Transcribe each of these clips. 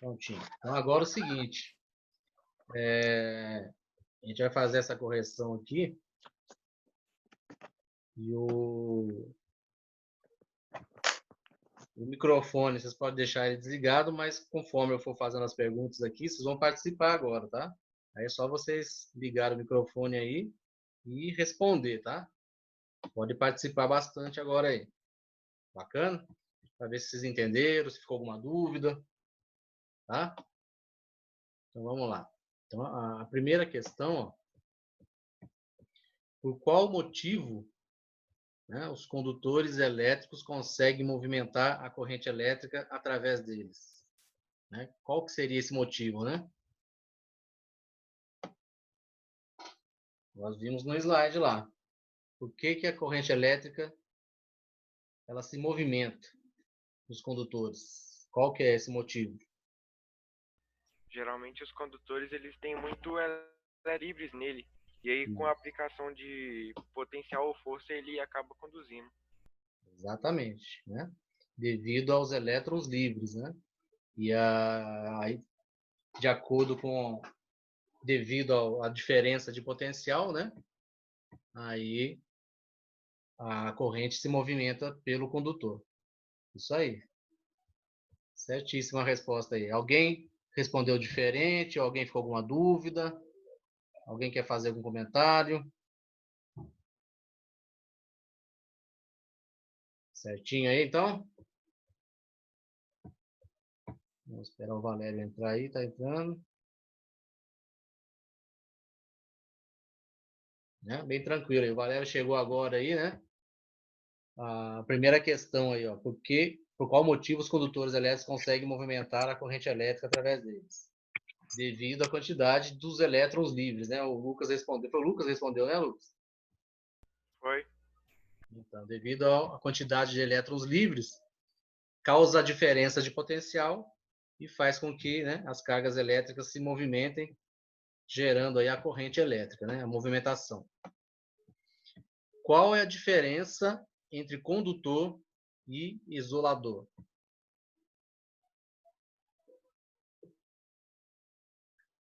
Prontinho. Então, agora é o seguinte. A gente vai fazer essa correção aqui. E o microfone, vocês podem deixar ele desligado, mas conforme eu for fazendo as perguntas aqui, vocês vão participar agora, tá? Aí é só vocês ligar o microfone aí e responder, tá? Pode participar bastante agora aí. Bacana? Para ver se vocês entenderam, se ficou alguma dúvida, tá? Então vamos lá. Então a primeira questão, ó, por qual motivo, né, os condutores elétricos conseguem movimentar a corrente elétrica através deles? Né? Qual que seria esse motivo, né? Nós vimos no slide lá. Por que que a corrente elétrica ela se movimenta nos condutores? Qual que é esse motivo? Geralmente os condutores eles têm muito livres nele. E aí com a aplicação de potencial ou força ele acaba conduzindo. Exatamente, né? Devido aos elétrons livres, né? E de acordo com, devido à diferença de potencial, né? Aí a corrente se movimenta pelo condutor. Isso aí. Certíssima a resposta aí. Alguém respondeu diferente? Alguém ficou com alguma dúvida? Alguém quer fazer algum comentário? Certinho aí, então? Vamos esperar o Valério entrar aí, tá entrando. Né? Bem tranquilo aí. O Valério chegou agora aí, né? A primeira questão aí, ó. Por qual motivo os condutores elétricos conseguem movimentar a corrente elétrica através deles? Devido à quantidade dos elétrons livres, né? O Lucas respondeu. Foi o Lucas que respondeu, né, Lucas? Foi? Então, devido à quantidade de elétrons livres, causa a diferença de potencial e faz com que, né, as cargas elétricas se movimentem, gerando aí a corrente elétrica, né, a movimentação. Qual é a diferença entre condutor e isolador?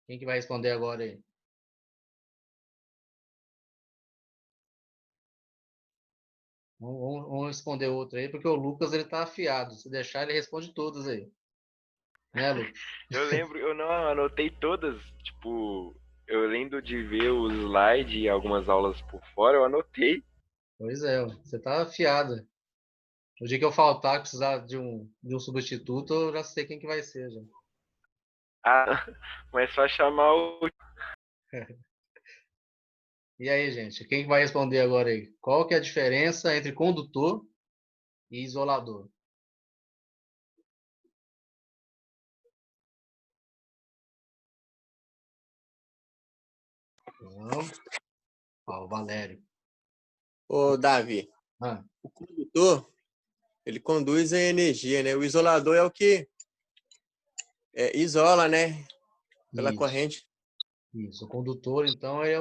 Quem que vai responder agora aí? Vamos responder outro aí, porque o Lucas ele tá afiado. Se deixar, ele responde todas aí. Né, Lucas? Eu lembro, eu não anotei todas, tipo, eu lembro de ver os slides e algumas aulas por fora, eu anotei. Pois é, você tá afiado. O dia que eu faltar, precisar de um substituto, eu já sei quem que vai ser, já. Ah, mas só chamar o. E aí, gente, quem que vai responder agora aí? Qual que é a diferença entre condutor e isolador? Então, ó, o Valério. Ô, Davi, Ah, o condutor, ele conduz a energia, né? O isolador é o que isola, né? Pela isso, corrente. isso. O condutor, então, é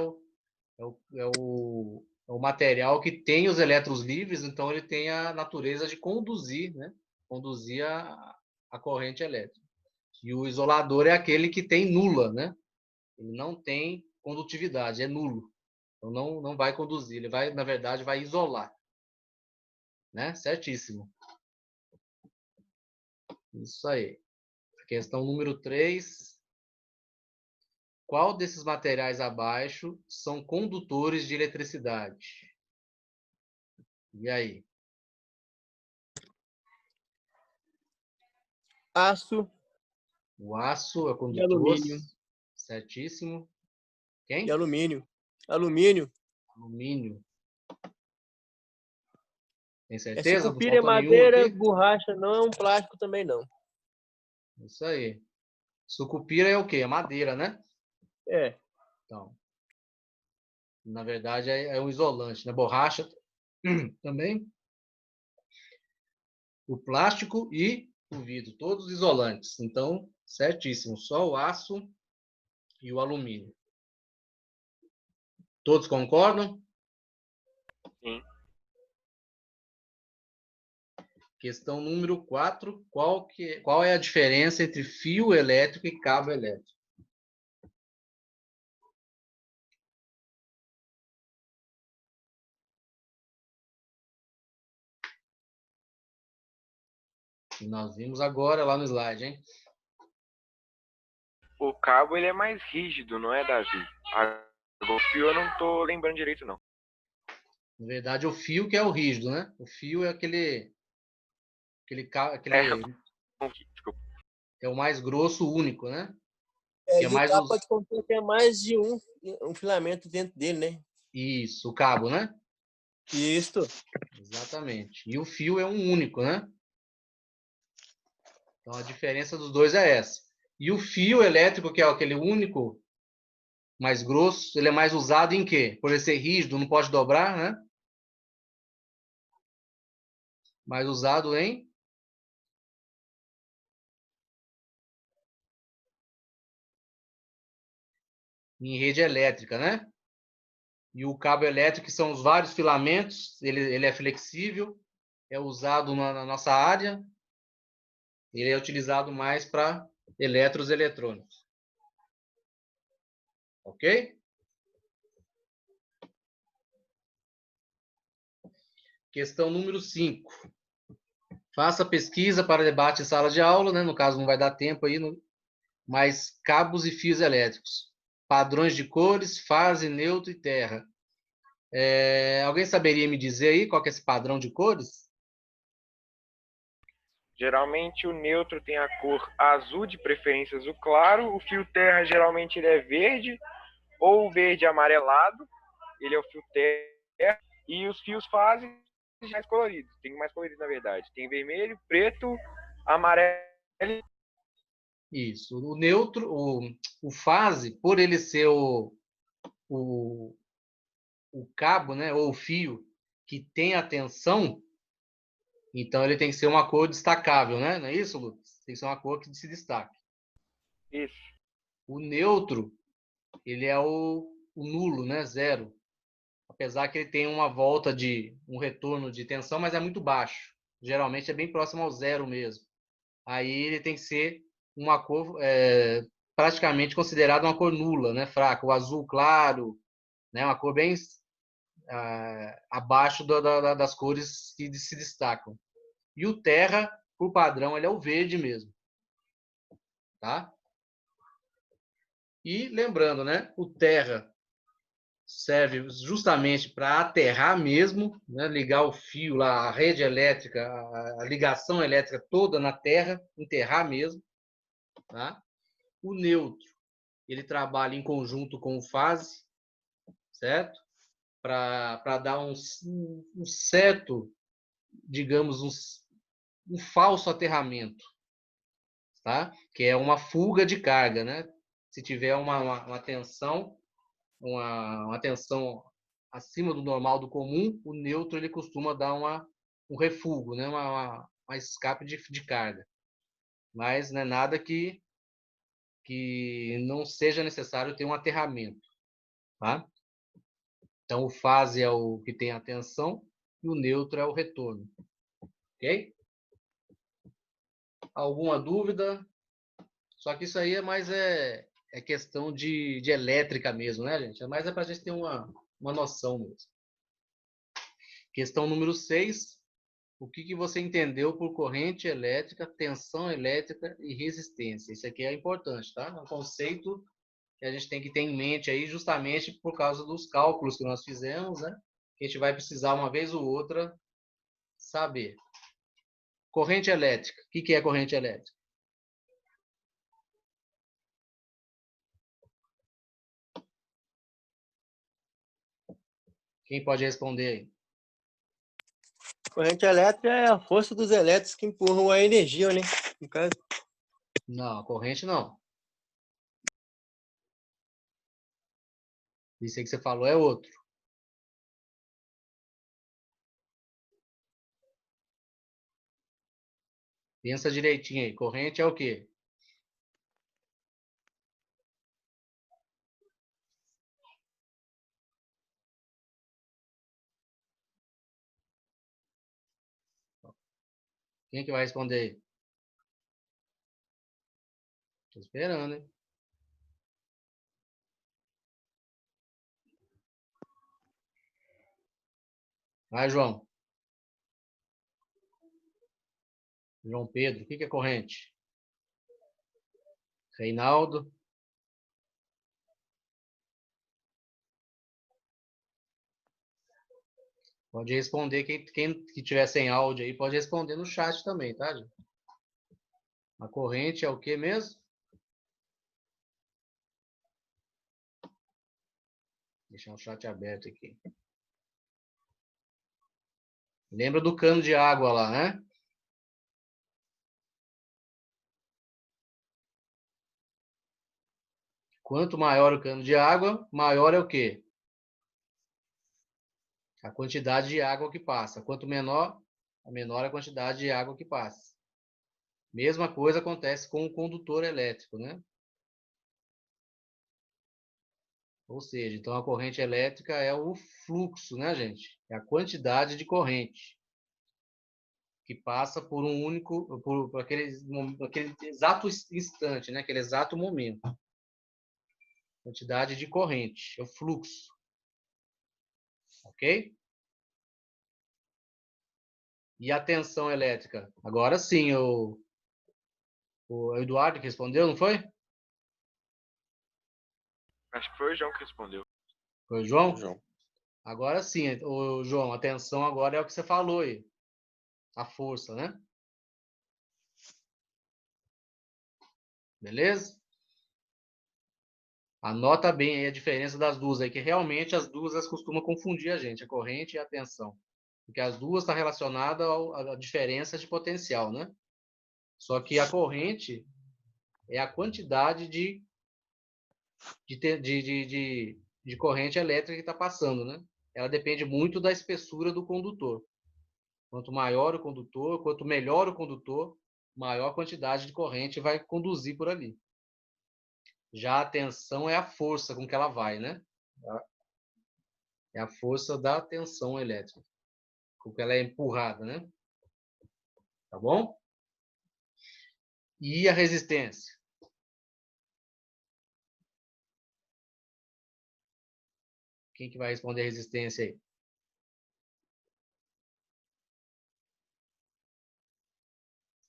o material que tem os elétrons livres, então ele tem a natureza de conduzir, né? Conduzir a corrente elétrica. E o isolador é aquele que tem nula, né? Ele não tem condutividade, é nulo. Então não vai conduzir, ele vai, na verdade, vai isolar. Né? Certíssimo. Isso aí. Questão número 3. Qual desses materiais abaixo são condutores de eletricidade? E aí? Aço O aço é e condutor, alumínio. certíssimo. E Quem? alumínio. Alumínio. Alumínio. Tem É certeza? Não sucupira, é faltou nenhum madeira, aqui? borracha não é um plástico também não. Isso aí. Sucupira é o quê? É madeira, né? É. Então, na verdade, é um isolante, né? Borracha também. O plástico e o vidro, todos isolantes. Então, certíssimo. Só o aço e o alumínio. Todos concordam? Sim. Questão número 4. Qual é a diferença entre fio elétrico e cabo elétrico? E nós vimos agora lá no slide, hein? O cabo ele é mais rígido, não é, Davi? O fio eu não tô lembrando direito, não. Na verdade, o fio que é o rígido, né? O fio é aquele Desculpa. é o mais grosso, único, né? É, Que é e o mais cabo pode conter até mais de um filamento dentro dele, né? Isso, o cabo, né? Isso. Exatamente. E o fio é um único, né? Então a diferença dos dois é essa. E o fio elétrico, que é aquele único, mais grosso, ele é mais usado em quê? Por ele ser rígido, não pode dobrar, né? Mais usado em rede elétrica, né? E o cabo elétrico, que são os vários filamentos, ele é flexível, é usado na nossa área, ele é utilizado mais para elétrons e eletrônicos. Ok? Questão número 5. Faça pesquisa para debate em sala de aula, né? No caso, não vai dar tempo aí, mas cabos e fios elétricos. Padrões de cores, fase, neutro e terra. Alguém saberia me dizer aí qual que é esse padrão de cores? Geralmente o neutro tem a cor azul, de preferência azul claro. O fio terra geralmente ele é verde ou verde amarelado. Ele é o fio terra. E os fios fase mais coloridos. Tem mais coloridos, na verdade. Tem vermelho, preto, amarelo. Isso. O neutro, o fase, por ele ser o, o cabo, né, ou o fio que tem a tensão, então ele tem que ser uma cor destacável, né? Não é isso, Lucas? Tem que ser uma cor que se destaque. Isso. O neutro, ele é o nulo, né? Zero. Apesar que ele tem uma volta de um retorno de tensão, mas é muito baixo. Geralmente é bem próximo ao zero mesmo. Aí ele tem que ser uma cor praticamente considerada uma cor nula, né? Fraca. O azul claro, né? Uma cor bem abaixo das cores que se destacam. E o terra, por padrão, ele é o verde mesmo. Tá? E lembrando, né? O terra serve justamente para aterrar mesmo, né? Ligar o fio lá, a rede elétrica, a ligação elétrica toda na terra, enterrar mesmo. Tá? O neutro, ele trabalha em conjunto com o fase, certo? Para dar um certo, digamos, um falso aterramento, tá? Que é uma fuga de carga, né? Se tiver uma tensão, uma tensão acima do normal do comum, o neutro ele costuma dar um refúgio, né? Uma escape de carga. Mas não é nada que não seja necessário ter um aterramento, tá? Então, o fase é o que tem a tensão e o neutro é o retorno. Ok? Alguma dúvida? Só que isso aí é questão de elétrica mesmo, né, gente? Mas é para a gente ter uma noção mesmo. Questão número 6. O que você entendeu por corrente elétrica, tensão elétrica e resistência? Isso aqui é importante, tá? É um conceito que a gente tem que ter em mente aí, justamente por causa dos cálculos que nós fizemos, né? Que a gente vai precisar, uma vez ou outra, saber. Corrente elétrica. O que é corrente elétrica? Quem pode responder aí? Corrente elétrica é a força dos elétrons que empurram a energia, né? No caso. Não, corrente não. Isso aí que você falou é outro. Pensa direitinho aí. Corrente é o quê? Quem que vai responder? Tô esperando, hein? Vai, João. João Pedro, o que é corrente? Reinaldo. Pode responder, quem que tiver sem áudio aí, pode responder no chat também, tá, gente? A corrente é o que mesmo? Deixar o chat aberto aqui. Lembra do cano de água lá, né? Quanto maior o cano de água, maior é o quê? A quantidade de água que passa. Quanto menor, a menor a quantidade de água que passa. Mesma coisa acontece com o condutor elétrico, né? Ou seja, então a corrente elétrica é o fluxo, né, gente? É a quantidade de corrente que passa por um único, por aquele exato instante, né? Aquele exato momento. Quantidade de corrente, é o fluxo. Ok? E a tensão elétrica? Agora sim, o Eduardo que respondeu, não foi? Acho que foi o João que respondeu. Foi o João? João. Agora sim, o João, a tensão agora é o que você falou aí. A força, né? Beleza? Anota bem aí a diferença das duas aí, que realmente as duas elas costumam confundir a gente, a corrente e a tensão. Porque as duas estão relacionadas à diferença de potencial, né? Só que a corrente é a quantidade de corrente elétrica que está passando, né? Ela depende muito da espessura do condutor. Quanto maior o condutor, quanto melhor o condutor, maior quantidade de corrente vai conduzir por ali. Já a tensão é a força com que ela vai, né? É a força da tensão elétrica, com que ela é empurrada, né? Tá bom? E a resistência? Quem que vai responder a resistência aí?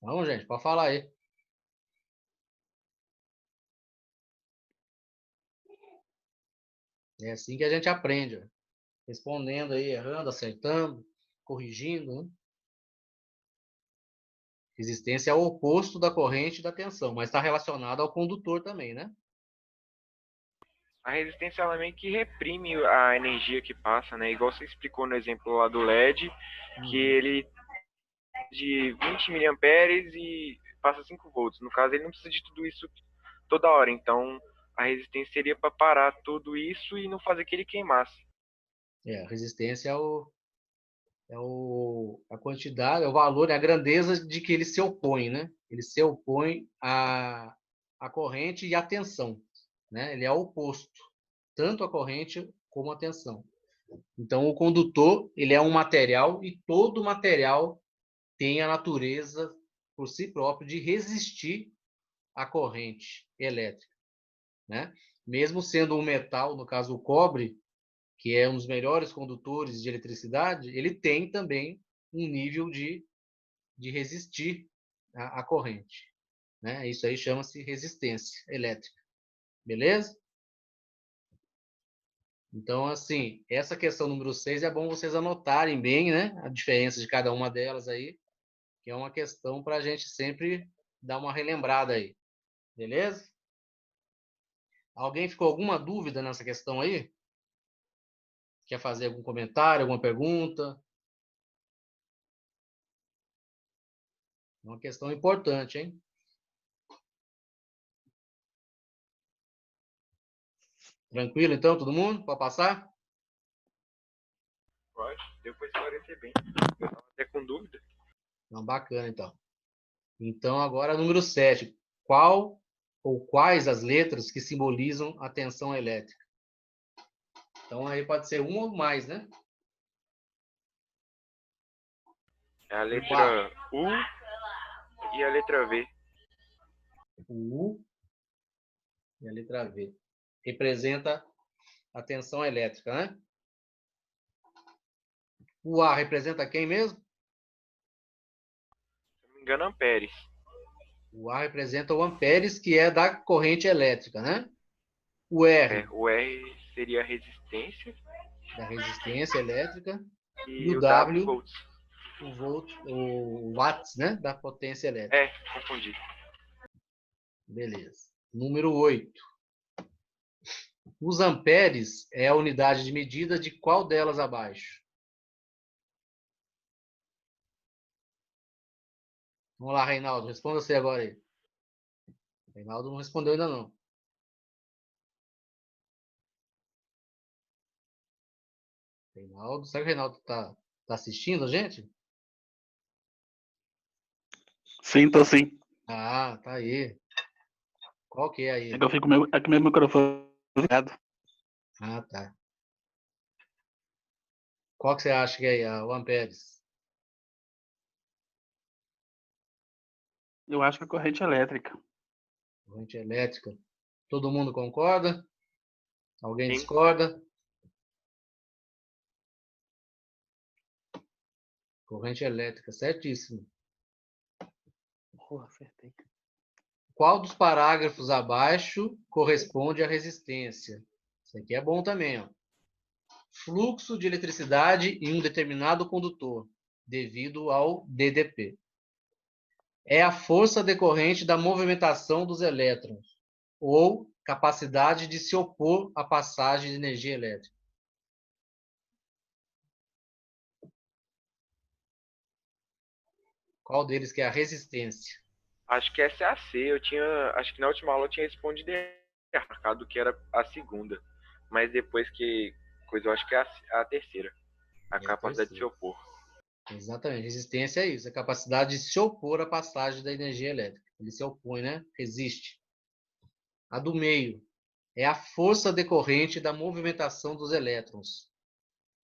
Vamos, gente, pode falar aí. É assim que a gente aprende, ó. Respondendo aí, errando, acertando, corrigindo, né? Resistência é o oposto da corrente e da tensão, mas está relacionado ao condutor também, né? A resistência ela meio que reprime a energia que passa, né? Igual você explicou no exemplo lá do LED, que ele de 20 miliamperes e passa 5 volts. No caso, ele não precisa de tudo isso toda hora. Então, a resistência seria para parar tudo isso e não fazer que ele queimasse. A resistência a quantidade, é o valor, é a grandeza de que ele se opõe, né? Ele se opõe à corrente e à tensão, né? Ele é o oposto, tanto a corrente como a tensão. Então, o condutor, ele é um material e todo material tem a natureza por si próprio de resistir à corrente elétrica, né? Mesmo sendo um metal, no caso o cobre, que é um dos melhores condutores de eletricidade, ele tem também um nível de resistir à corrente, né? Isso aí chama-se resistência elétrica, beleza? Então, assim, essa questão número 6 é bom vocês anotarem bem, né? A diferença de cada uma delas aí, que é uma questão para a gente sempre dar uma relembrada aí, beleza? Alguém ficou alguma dúvida nessa questão aí? Quer fazer algum comentário, alguma pergunta? É uma questão importante, hein? Tranquilo, então, todo mundo? Pode passar? Pode, deu para esclarecer bem. Eu estava até com dúvida. Não, bacana, então. Então, agora, número 7. Qual ou quais as letras que simbolizam a tensão elétrica? Então, aí pode ser uma ou mais, né? É a letra U, e a letra V. O U e a letra V. Representa a tensão elétrica, né? O A representa quem mesmo? Se não me engano, amperes. O A representa o amperes, que é da corrente elétrica, né? O R, O R seria a resistência da resistência elétrica. E e o o W, W, volts. o watts, né? Da potência elétrica. Confundi. Beleza. Número 8. Os amperes é a unidade de medida de qual delas abaixo? Vamos lá, Reinaldo. Responda você agora aí. Reinaldo não respondeu ainda não. Reinaldo, será que o Reinaldo tá assistindo a gente? Sim, tô sim. Ah, tá aí. Qual que é aí? É que eu fico é que meu microfone ligado. Ah, tá. Qual que você acha que é o amperes? Eu acho que é corrente elétrica. Corrente elétrica. Todo mundo concorda? Alguém Sim. discorda? Corrente elétrica, certíssimo. Porra, acertei. Qual dos parágrafos abaixo corresponde à resistência? Isso aqui é bom também, ó. Fluxo de eletricidade em um determinado condutor, devido ao DDP. É a força decorrente da movimentação dos elétrons, ou capacidade de se opor à passagem de energia elétrica. Qual deles que é a resistência? Acho que essa é a C. Acho que na última aula eu tinha respondido errado, que era a segunda. Mas depois que coisa, eu acho que é a terceira. A capacidade de se opor. Exatamente. Resistência é isso, a capacidade de se opor à passagem da energia elétrica. Ele se opõe, né? Resiste. A do meio é a força decorrente da movimentação dos elétrons.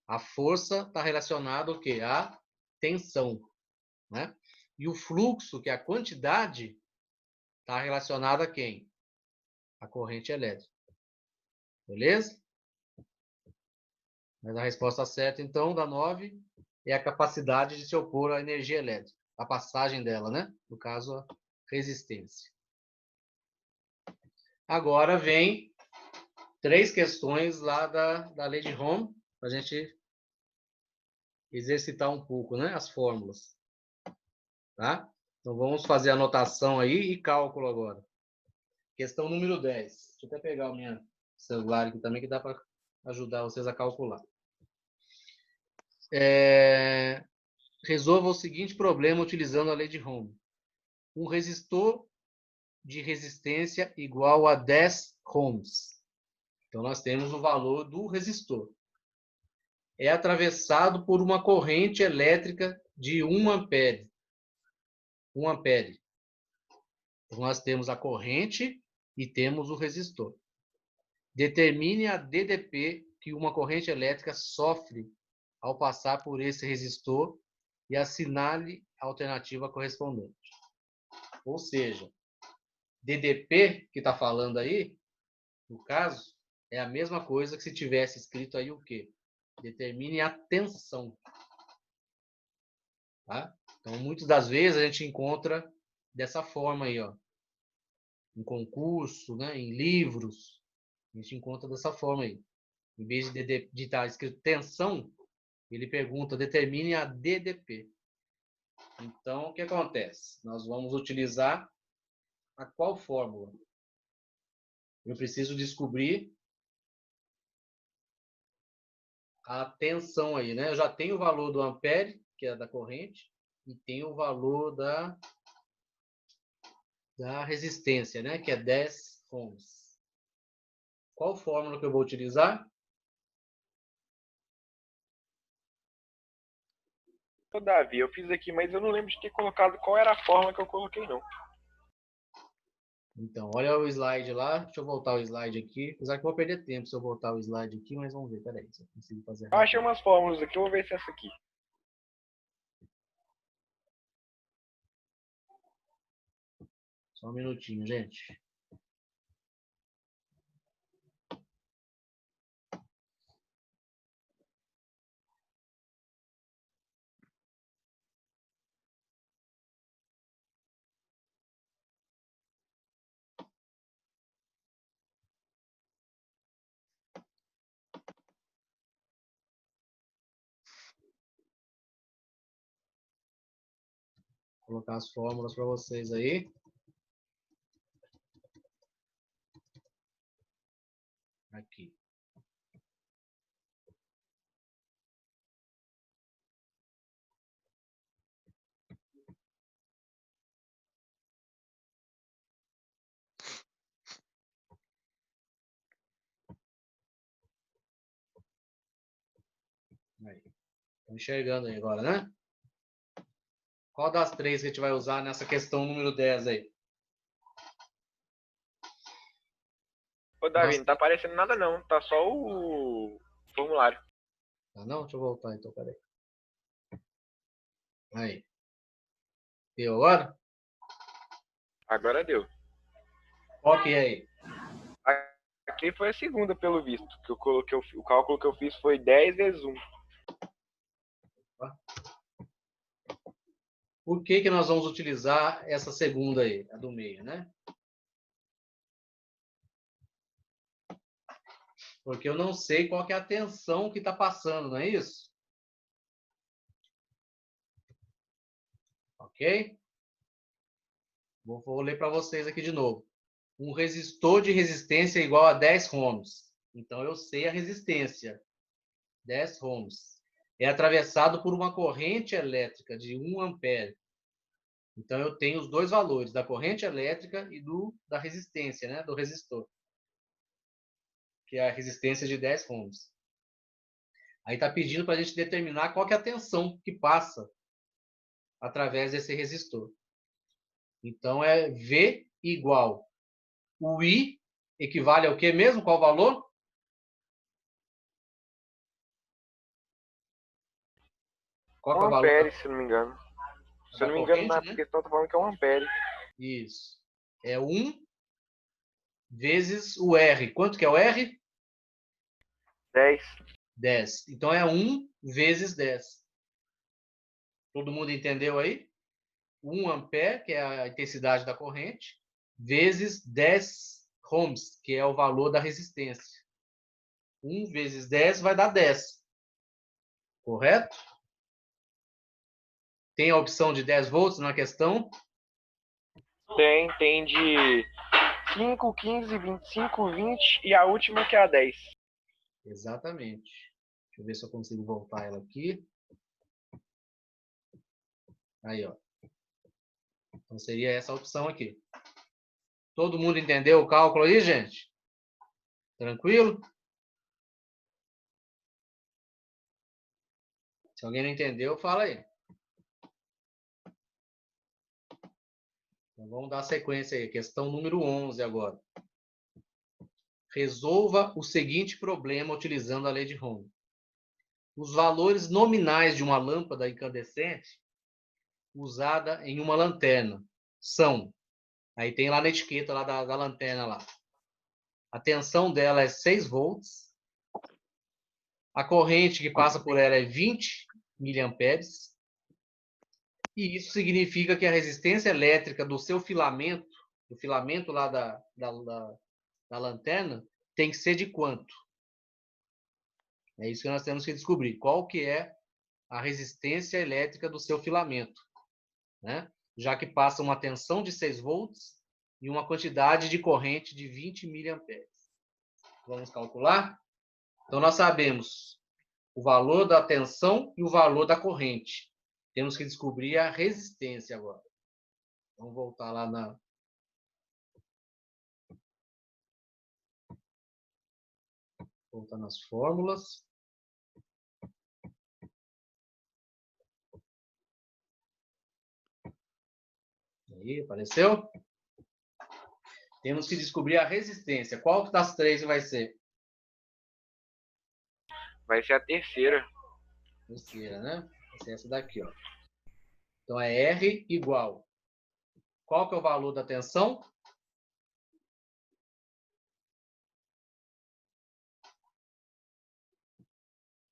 A força está relacionada ao quê? À tensão, né? E o fluxo, que é a quantidade, está relacionado a quem? A corrente elétrica. Beleza? Mas a resposta certa, então, da 9 é a capacidade de se opor à energia elétrica. A passagem dela, né? No caso, a resistência. Agora vem 3 questões lá da lei de Ohm, para a gente exercitar um pouco, né? As fórmulas. Tá? Então, vamos fazer anotação aí e cálculo agora. Questão número 10. Deixa eu até pegar o meu celular aqui também, que dá para ajudar vocês a calcular. Resolva o seguinte problema utilizando a lei de Ohm. Um resistor de resistência igual a 10 ohms. Então, nós temos o valor do resistor. É atravessado por uma corrente elétrica de 1 ampere. 1 ampere. Então, nós temos a corrente e temos o resistor. Determine a DDP que uma corrente elétrica sofre ao passar por esse resistor e assinale a alternativa correspondente. Ou seja, DDP que está falando aí, no caso, é a mesma coisa que se tivesse escrito aí o quê? Determine a tensão. Tá? Então, muitas das vezes a gente encontra dessa forma aí, ó. Em concurso, né? Em livros, a gente encontra dessa forma aí. Em vez de estar escrito tensão, ele pergunta, determine a DDP. Então, o que acontece? Nós vamos utilizar a qual fórmula? Eu preciso descobrir a tensão aí, né? Eu já tenho o valor do ampere, que é da corrente, e tenho o valor da resistência, né? Que é 10 ohms. Qual fórmula que eu vou utilizar? Ô, Davi, eu fiz aqui, mas eu não lembro de ter colocado qual era a forma que eu coloquei, não. Então, olha o slide lá. Deixa eu voltar o slide aqui. Apesar que eu vou perder tempo se eu voltar o slide aqui, mas vamos ver. Peraí, se eu consigo fazer Eu achei rápido. umas fórmulas aqui, eu vou ver se é essa aqui. Só um minutinho, gente. Vou colocar as fórmulas para vocês aí. Aqui. Aí. Estão enxergando aí agora, né? Qual das três que a gente vai usar nessa questão número 10 aí? Ô, Davi, não tá aparecendo nada não. Tá só o formulário. Ah, não? Deixa eu voltar então, peraí. Aí. Deu agora? Agora deu. Qual que é aí? Aqui foi a segunda, pelo visto. Que eu coloquei, o cálculo que eu fiz foi 10 vezes 1. Por que que nós vamos utilizar essa segunda aí, a do meio, né? Porque eu não sei qual que é a tensão que está passando, não é isso? Ok? Vou ler para vocês aqui de novo. Um resistor de resistência é igual a 10 ohms. Então, eu sei a resistência. 10 ohms. É atravessado por uma corrente elétrica de 1 ampere. Então, eu tenho os dois valores, da corrente elétrica e da resistência, né? Do resistor. Que é a resistência de 10 ohms. Aí está pedindo para a gente determinar qual que é a tensão que passa através desse resistor. Então, é V igual. O I equivale ao que mesmo? Qual o valor? Qual que é o 1 valor ampere, se não me engano. Se eu da não me engano, corrente, na né? questão tá falando que é 1 ampere. Isso. É 1 vezes o R. Quanto que é o R? 10. 10. Então, é 1 vezes 10. Todo mundo entendeu aí? 1 ampere, que é a intensidade da corrente, vezes 10 ohms, que é o valor da resistência. 1 vezes 10 vai dar 10. Correto? Tem a opção de 10 volts na questão? Tem de 5, 15, 25, 20 e a última que é a 10. Exatamente. Deixa eu ver se eu consigo voltar ela aqui. Aí, ó. Então, seria essa opção aqui. Todo mundo entendeu o cálculo aí, gente? Tranquilo? Se alguém não entendeu, fala aí. Então, vamos dar sequência aí. Questão número 11 agora. Resolva o seguinte problema utilizando a lei de Ohm. Os valores nominais de uma lâmpada incandescente usada em uma lanterna são... Aí tem lá na etiqueta lá da lanterna lá. A tensão dela é 6 volts. A corrente que passa por ela é 20 miliamperes. E isso significa que a resistência elétrica do seu filamento, do filamento lá da lanterna, tem que ser de quanto? É isso que nós temos que descobrir. Qual que é a resistência elétrica do seu filamento, né? Já que passa uma tensão de 6 volts e uma quantidade de corrente de 20 miliamperes. Vamos calcular? Então, nós sabemos o valor da tensão e o valor da corrente. Temos que descobrir a resistência agora. Vamos voltar lá voltar nas fórmulas. Aí, apareceu? Temos que descobrir a resistência. Qual das três vai ser? Vai ser a terceira. Terceira, né? Vai ser essa daqui, ó. Então, é R igual Qual que é o valor da tensão?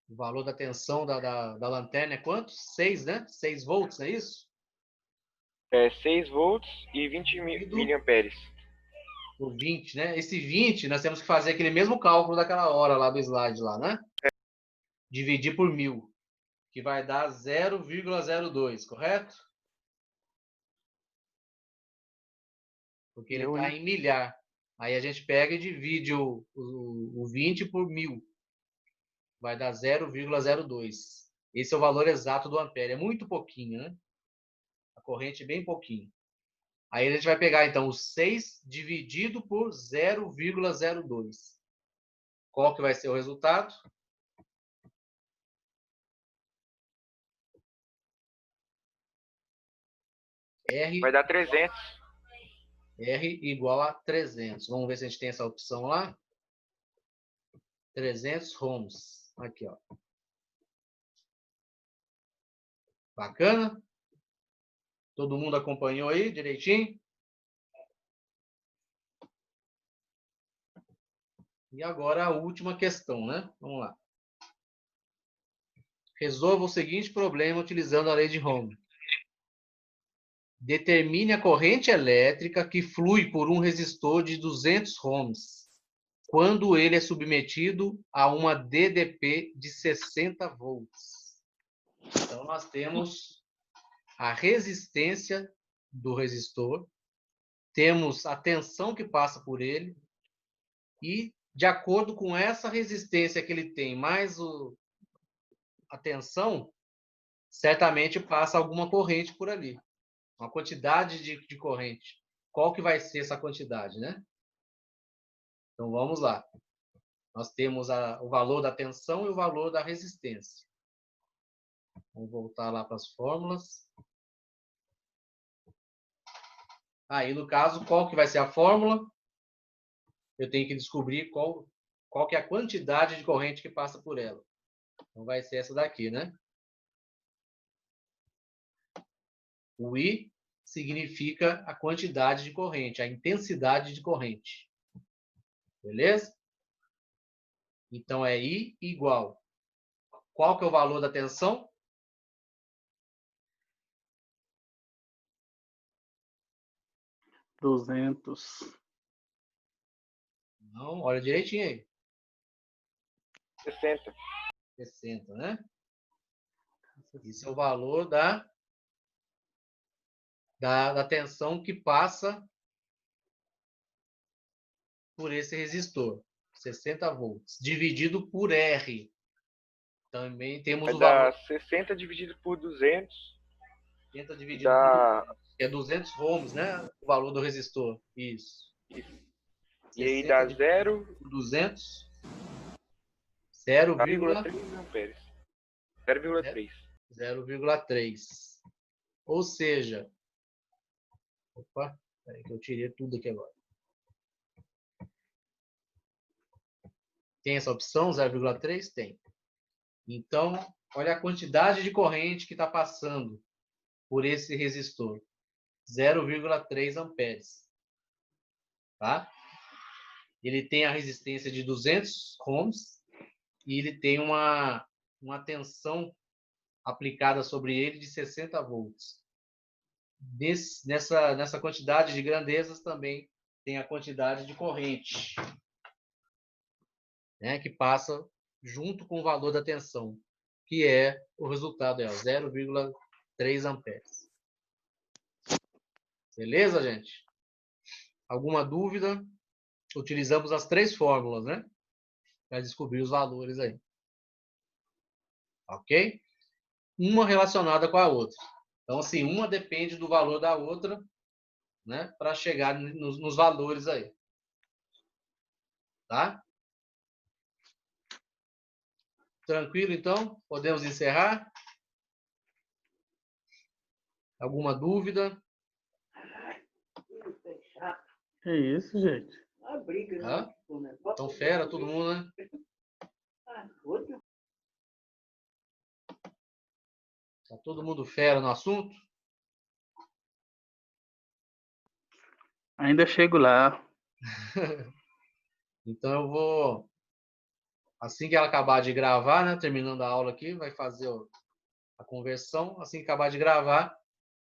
O valor da tensão da lanterna é quanto? 6, né? 6 volts, é isso? 6 volts e 20 miliamperes. Por 20, né? Esse 20, nós temos que fazer aquele mesmo cálculo daquela hora lá do slide lá, né? Dividir por 1000, que vai dar 0,02, correto? Porque ele está em milhar. Aí a gente pega e divide o 20 por 1000. Vai dar 0,02. Esse é o valor exato do ampere. É muito pouquinho, né? A corrente é bem pouquinho. Aí a gente vai pegar, então, o 6 dividido por 0,02. Qual que vai ser o resultado? Vai dar 300. R igual a 300. Vamos ver se a gente tem essa opção lá. 300 ohms. Aqui, ó. Bacana? Todo mundo acompanhou aí direitinho? E agora a última questão, né? Vamos lá. Resolva o seguinte problema utilizando a lei de Ohm. Determine a corrente elétrica que flui por um resistor de 200 ohms quando ele é submetido a uma DDP de 60 volts. Então, nós temos a resistência do resistor, temos a tensão que passa por ele e, de acordo com essa resistência que ele tem, mais a tensão, certamente passa alguma corrente por ali. Uma quantidade de corrente. Qual que vai ser essa quantidade, né? Então, vamos lá. Nós temos o valor da tensão e o valor da resistência. Vamos voltar lá para as fórmulas. Aí, no caso, qual que vai ser a fórmula? Eu tenho que descobrir qual que é a quantidade de corrente que passa por ela. Então, vai ser essa daqui, né? O I significa a quantidade de corrente, a intensidade de corrente. Beleza? Então, é I igual. Qual que é o valor da tensão? Duzentos. Não, olha direitinho aí. 60. 60, né? Esse é o valor da tensão que passa por esse resistor. 60 volts. Dividido por R. Também temos Vai o valor. dar 60 dividido por 200. 60 dividido por Dá... 200. Que é 200 ohms, né? O valor do resistor. Isso. E aí dá 0. Por 200. 0,3 amperes. 0,3. 0,3. Ou seja... Opa, peraí que eu tirei tudo aqui agora. Tem essa opção, 0,3? Tem. Então, olha a quantidade de corrente que está passando por esse resistor. 0,3 amperes. Tá? Ele tem a resistência de 200 ohms e ele tem uma tensão aplicada sobre ele de 60 volts. Nessa quantidade de grandezas também tem a quantidade de corrente, né, que passa junto com o valor da tensão, que é o resultado, 0,3 amperes. Beleza, gente? Alguma dúvida? Utilizamos as 3 fórmulas, né? Para descobrir os valores aí. Ok? Uma relacionada com a outra. Então, assim, uma depende do valor da outra, né? Para chegar nos valores aí. Tá? Tranquilo, então? Podemos encerrar? Alguma dúvida? Que isso, gente? Então, fera todo mundo, né? Tá todo mundo fera no assunto? Ainda chego lá. Então eu vou, assim que ela acabar de gravar, né, terminando a aula aqui, vai fazer a conversão. Assim que acabar de gravar,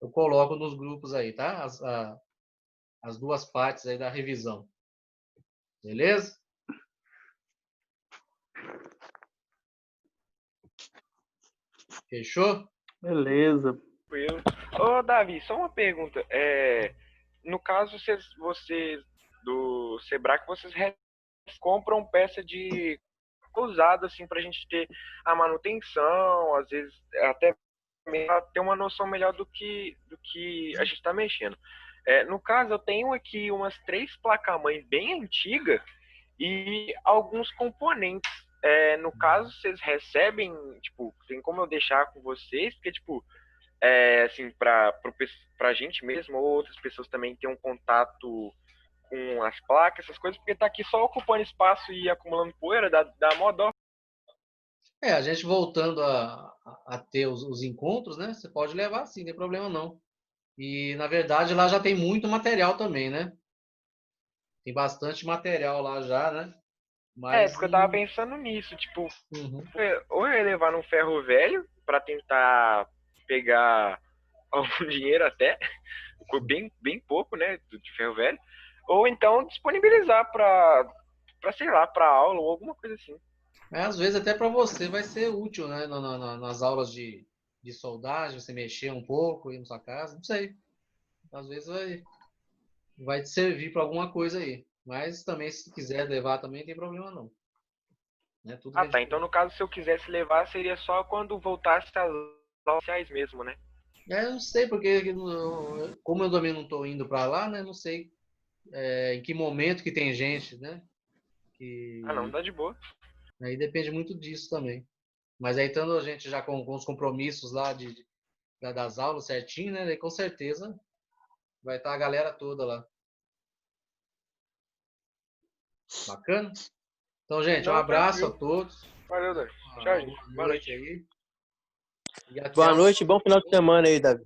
eu coloco nos grupos aí, tá? As duas partes aí da revisão. Beleza? Fechou? Beleza. Tranquilo. Ô, Davi, só uma pergunta. No caso, vocês do Sebrae, vocês compram peça de usada assim para a gente ter a manutenção, às vezes até ter uma noção melhor do que a gente está mexendo. No caso, eu tenho aqui umas 3 placas-mães bem antigas e alguns componentes. No caso, vocês recebem, tipo, tem como eu deixar com vocês, porque, tipo, assim, pra gente mesmo, ou outras pessoas também ter um contato com as placas, essas coisas, porque tá aqui só ocupando espaço e acumulando poeira, dá mó dó. A gente voltando a ter os encontros, né? Você pode levar sim, não tem problema não. E, na verdade, lá já tem muito material também, né? Tem bastante material lá já, né? Mas, Porque eu tava pensando nisso, tipo, uhum. ou eu ia levar num ferro velho pra tentar pegar algum dinheiro até, bem pouco, né, de ferro velho, ou então disponibilizar sei lá, pra aula ou alguma coisa assim. Às vezes até para você vai ser útil, né? Nas aulas de soldagem, você mexer um pouco aí na sua casa, não sei. Às vezes vai te servir para alguma coisa aí. Mas também, se quiser levar também, não tem problema não. Né? Tudo que Ah, a tá. gente... Então, no caso, se eu quisesse levar, seria só quando voltasse às aulas sociais mesmo, né? Eu não sei, porque como eu também não estou indo para lá, né? Não sei em que momento que tem gente, né? Ah, não, Que dá de boa. aí depende muito disso também. Mas aí, estando a gente já com os compromissos lá das aulas certinho, né? Daí, com certeza vai estar a galera toda lá. Bacana? Então, gente, um Não, abraço a tranquilo. todos. Valeu, Dani. Tchau, Uma gente. boa Boa noite noite. aí. E até Boa noite, bom final de semana aí, Davi.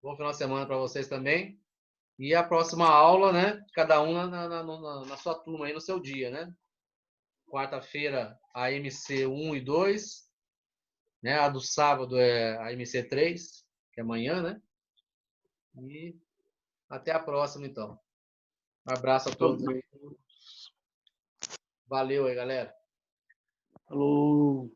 bom final de semana para vocês também. E a próxima aula, né? Cada um na sua turma aí, no seu dia, né? Quarta-feira, a MC 1 e 2, né? A do sábado é a MC 3, que é amanhã, né? E até a próxima, então. Um abraço a todos aí. Valeu aí, galera. Falou.